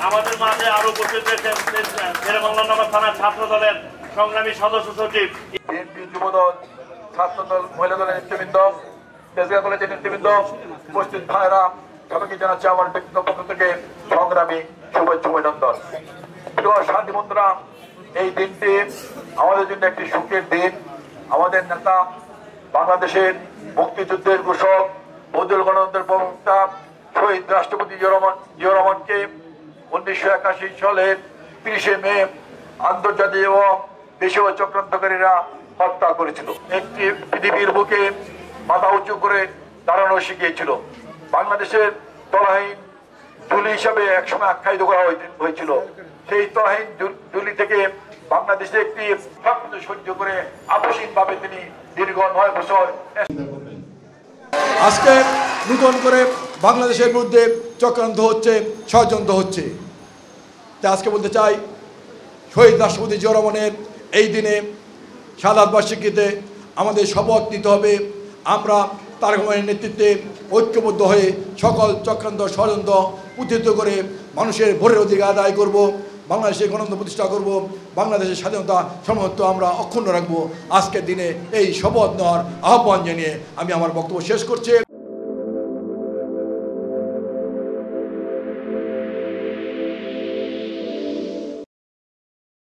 আমাদের মাঝে আরো উপস্থিত রয়েছেন শেরেবাংলা নগর থানার ছাত্র দলের সংগ্রামী সদস্য সচিব, বিএনপি যুবদল, ছাত্রদল, মহিলা দলের নেতৃবৃন্দ, তেজগাঁ কলেজের নেতৃবৃন্দ, উপস্থিত ভাইরা সবাইকে জানাচ্ছি আমার ব্যক্তিগত পক্ষ থেকে সংগ্রামী শুভেচ্ছা অভিনন্দন। প্রিয় সাথী বন্ধুরা, এই দিনটি আমাদের জন্য একটি সুখের দিন। আমাদের নেতা, বাংলাদেশের মুক্তিযুদ্ধের ঘোষক, বদুল গণতন্ত্রের প্রবক্তা শহীদ রাষ্ট্রপতি জিয়াউর রহমানকে 1981 সালের 30 মে আন্তর্জাতিক এবং দেশীয় চক্রান্তকারীরা হত্যা করেছিল। একটি পৃথিবীর বুকে মাথা উঁচু করে দাঁড়ানো শিখিয়েছিল। বাংলাদেশের তলাহীন জুলি হিসাবে একসময় আখ্যায়িত করা হয়েছিল। সেই তলাহীন জুলি থেকে বাংলাদেশে একটি শক্ত সহ্য করে আপসীন ভাবে তিনি দীর্ঘ 9 বছর। আজকে নতুন করে বাংলাদেশের বিরুদ্ধে চক্রান্ত হচ্ছে, ষড়যন্ত্র হচ্ছে। তাই আজকে বলতে চাই, শহীদ রাষ্ট্রপতি জিয়াউর রহমানের এই দিনে শাহাদাত বার্ষিকীতে আমাদের শপথ নিতে হবে। আমরা তারেক রহমানের নেতৃত্বে ঐক্যবদ্ধ হয়ে সকল চক্রান্ত ষড়যন্ত্র প্রতিহত করে মানুষের ভোটের অধিকার আদায় করব, বাংলাদেশের গণতন্ত্র প্রতিষ্ঠা করব, বাংলাদেশের স্বাধীনতা সার্বভৌমত্ব আমরা অক্ষুণ্ণ রাখবো। আজকের দিনে এই শপথ নেওয়ার আহ্বান জানিয়ে আমি আমার বক্তব্য শেষ করছি।